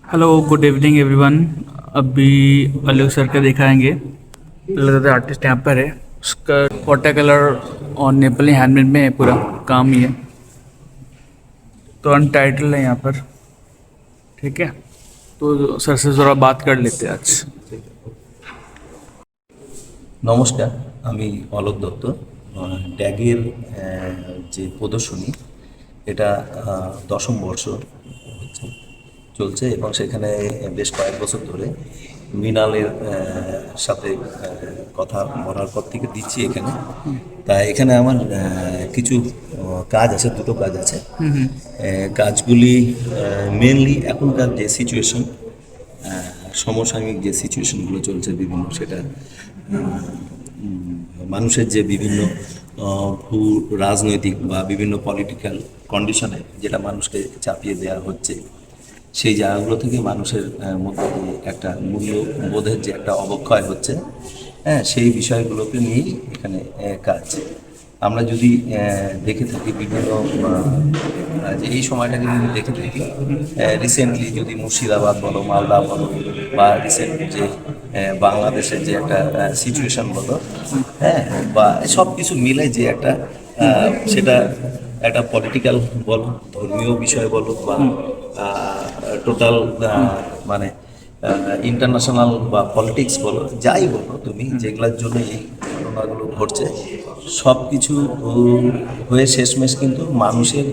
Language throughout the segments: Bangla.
Hello good evening everyone. अभी आलोक सर का दिखाएंगे। आर्टिस्ट यहाँ पर है, उसका वाटर कलर और नेपाली हैंडमेड में है, पूरा काम ही है। तो अनटाइटल है यहाँ पर। ठीक है, तो सर से ज़रा बात कर लेते हैं आज। নমস্কার, আমি অলোক দত্ত। ট্যাগের যে প্রদর্শনী এটা দশম বর্ষ হচ্ছে চলছে এবং সেখানে বেশ কয়েক বছর ধরে মৃণালের সাথে কথা বলার পর থেকে দিচ্ছি এখানে। তাই এখানে আমার কিছু কাজ আছে, দুটো কাজ আছে। কাজগুলি মেনলি এখনকার যে সিচুয়েশন, সমসাময়িক যে সিচুয়েশনগুলো চলছে বিভিন্ন, সেটা মানুষের যে বিভিন্ন ভূ রাজনৈতিক বা বিভিন্ন পলিটিক্যাল কন্ডিশনে যেটা মানুষকে চাপিয়ে দেওয়া হচ্ছে, সেই জায়গাগুলো থেকে মানুষের মধ্যে একটা মূল্যবোধের যে একটা অবক্ষয় হচ্ছে, হ্যাঁ, সেই বিষয়গুলোকে নিয়েই এখানে কাজ। আমরা যদি দেখে থাকি বিভিন্ন যে এই সময়টাকে যদি দেখে থাকি, রিসেন্টলি যদি মুর্শিদাবাদ বলো, মালদা বলো, বা রিসেন্ট যে বাংলাদেশের যে একটা সিচুয়েশন বলো, হ্যাঁ, বা সব কিছু মিলে যে একটা সেটা একটা পলিটিক্যাল বলো, ধর্মীয় বিষয় বলো, বা টোটাল মানে ইন্টারন্যাশনাল বা পলিটিক্স বলো, যাই বলো তুমি, যেগুলোর জন্য এই ঘটনাগুলো ঘটছে, সব কিছু হয়ে শেষমেশ কিন্তু মানুষের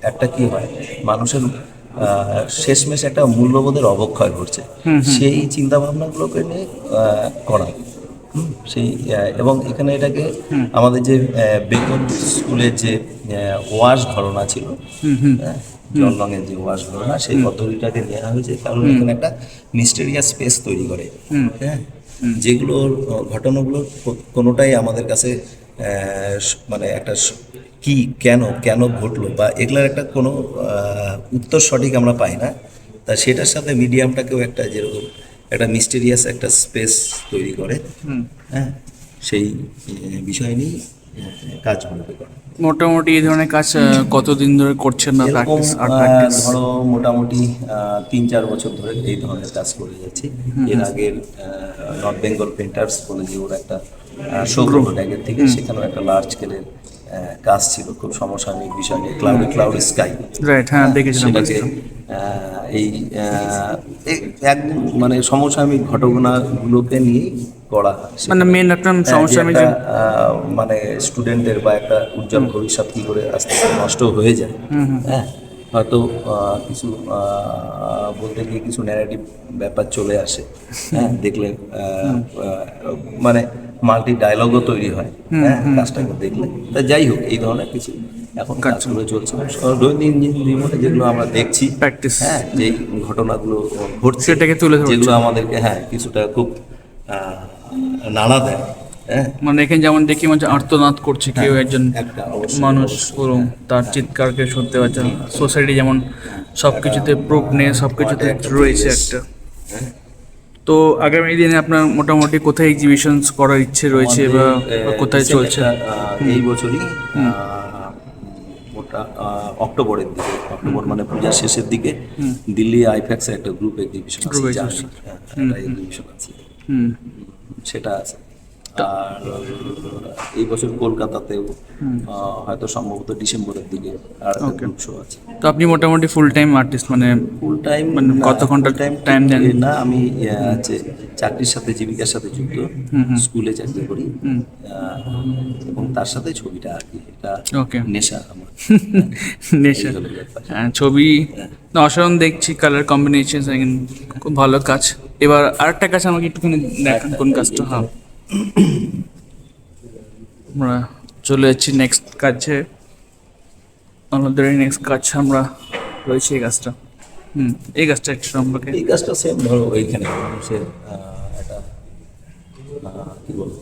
একটা কি হয়, মানুষের শেষমেশ একটা মূল্যবোধের অবক্ষয় ঘটছে। সেই চিন্তাভাবনাগুলোকে নিয়ে করা সেই এবং এখানে এটাকে আমাদের যে বেঙ্গল স্কুলের যে ওয়াশ ঘটনা ছিল, জলরঙের যে ওয়াশ ঘটনা, সেই পদ্ধতিটাকে নেওয়া হয়েছে, কারণ এখানে একটা মিস্টেরিয়াস স্পেস তৈরি করে। হ্যাঁ, যেগুলোর ঘটনাগুলো কোনোটাই আমাদের কাছে মানে একটা কি কেন কেন ঘটলো বা এগুলার একটা কোনো উত্তর সঠিক আমরা পাই না। তা সেটার সাথে মিডিয়ামটাকেও একটা যেরকম একটা মিস্টেরিয়াস একটা স্পেস তৈরি করে, হ্যাঁ, সেই বিষয় নিয়েই কাজগুলোকে করে। মোটামুটি এই ধরনের কাজ কতদিন ধরে করছেন না? এরকম প্র্যাকটিস ধরো মোটামুটি 3-4 বছর ধরে এই ধরনের কাজ করে যাচ্ছি। এর আগের নর্থ বেঙ্গল পেন্টার্স বলে যে ওর একটা শোগ্রুম ট্যাগের থেকে, সেখানেও একটা লার্জ স্কেলের কাজ ছিল, খুব সমসাময়িক বিষয় নিয়ে, ক্লাউড স্কাই। রাইট, হ্যাঁ দেখেছিলাম। সেটাকে এই একদম মানে সমসাময়িক ঘটনাগুলোকে নিয়েই করা হয়। মানে মেন একটা সমসাময়িক একটা মানে স্টুডেন্টের বা একটা উজ্জ্বল ভবিষ্যৎ কী করে আস্তে আস্তে নষ্ট হয়ে যায়, হ্যাঁ, হয়তো কিছু বলতে গিয়ে কিছু ন্যারেটিভ ব্যাপার চলে আসে, হ্যাঁ, দেখলে মানে মাল্টি ডায়লগও তৈরি হয়, হ্যাঁ, কাজটাকে দেখলে। তা যাই হোক, এই ধরনের কিছু এখন কাজগুলো চলছে দৈনন্দিন জীবনে, যেগুলো আমরা দেখছি, প্র্যাকটিস, হ্যাঁ, যেই ঘটনাগুলো ঘটছে, সেটাকে তুলে ধরছে, যেগুলো আমাদেরকে হ্যাঁ কিছুটা খুব নাড়া দেয়। হ্যাঁ, মানে এখানে যেমন দেখি মানে আর্তনাদ করছে কেউ একজন মানুষ, পুরো তার চিৎকারকে শুনতে পাচ্ছে। সোসাইটি যেমন সব কিছুতে প্রুফ নেই, সব কিছুতে রয়েছে একটা। তো আগামী দিনে আপনার মোটামুটি কোথায় এক্সিবিশনস করার ইচ্ছে রয়েছে বা কোথায় চলছে? এই বছরই অক্টোবরের দিকে, অক্টোবর মানে পূজার শেষের দিকে দিল্লি আইফ্যাক্সের একটা গ্রুপ এক্সিবিশন আছে, সেটা আছে। আর এই বছর কলকাতাতেও হয়তো সম্ভবত ডিসেম্বরের দিকে আর গ্রুপ শো আছে। তো আপনি মোটামুটি ফুল টাইম আর্টিস্ট, মানে ফুল টাইম মানে কত ঘন্টা টাইম দেন? না, আমি চাকরির সাথে, জীবিকার সাথে যুক্ত, স্কুলে চাকরি করি এবং তার সাথে ছবিটা আর কি, এটা নেশা আমার। নেশা, হ্যাঁ, ছবি অসাধারণ দেখছি, কালার কম্বিনেশন খুব ভালো কাজ। এবার আরেকটা কাজ আমাকে একটুখানি দেখান, কোন কাজটা? হ্যাঁ, আমরা চলে যাচ্ছি নেক্সট কাজে। আমাদের নেক্সট কাজ আমরা রয়েছে এই গাছটা। এই গাছটা একটু সম্পর্কে। এই গাছটা সেম ধরো এইখানে মানুষের একটা কি বলবো,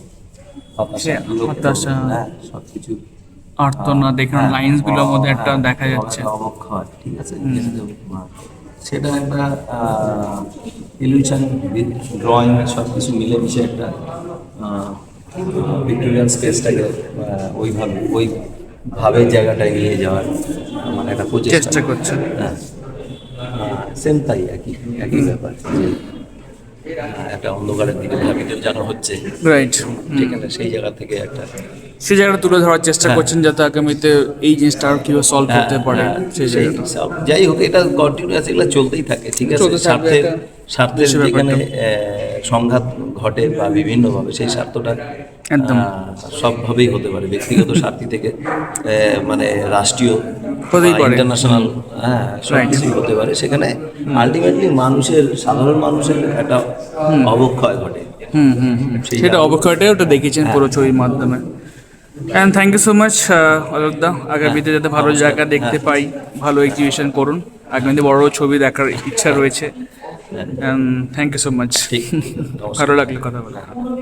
সব কিছু আর্তনাদ, দেখুন লাইন্স গুলোর মধ্যে একটা দেখা যাচ্ছে অবক্ষয়, ঠিক আছে, সেটা একটা ইলিউশন, ড্রয়িং, সব কিছু মিলেমিশে একটা ভিক্টোরিয়ান স্পেসটাকে ওইভাবে জায়গাটায় নিয়ে যাওয়ার মানে একটা চেষ্টা করছে। হ্যাঁ, সেম তাই, একই একই ব্যাপার যে একটা অন্ধকারের দিকে ধাবিত যেন হচ্ছে, রাইট, সেখানে সেই জায়গা থেকে একটা সেই জায়গাটা তুলে ধরার চেষ্টা করছেন যাতে আগামীতে এই জিনিসটা আর কিভাবে সলভ করতে পারে সেই সেই জায়গাটা। সব যাই হোক, এটা কন্টিনিউয়াস, এগুলো চলতেই থাকে, ঠিক আছে। চলতে থাকবে স্বার্থের এটা। স্বার্থের দেশের যেখানে ব্যাপারটা। সংঘাত ঘটে বা বিভিন্নভাবে সেই স্বার্থটা একদম। সবভাবেই হতে পারে, ব্যক্তিগত স্বার্থী থেকে মানে রাষ্ট্রীয় হতেই পারে। ইন্টারন্যাশনাল, হ্যাঁ সব Right. কিছুই হতে পারে। সেখানে আলটিমেটলি মানুষের, সাধারণ মানুষের একটা অবক্ষয় ঘটে। সেই সেটা জায়গাগুলো- অবক্ষয়টাই ওটা দেখিয়েছেন পুরো ছবির মাধ্যমে। And thank you so much অলোকদা, আগামীতে যাতে ভালো নমস্কার। জায়গা দেখতে পাই, ভালো এক্সিবিশন করুন, আগামীতে বড় ছবি দেখার ইচ্ছা রয়েছে। And thank you so much, ঠিক, নমস্কার। ভালো লাগলো কথা বলে।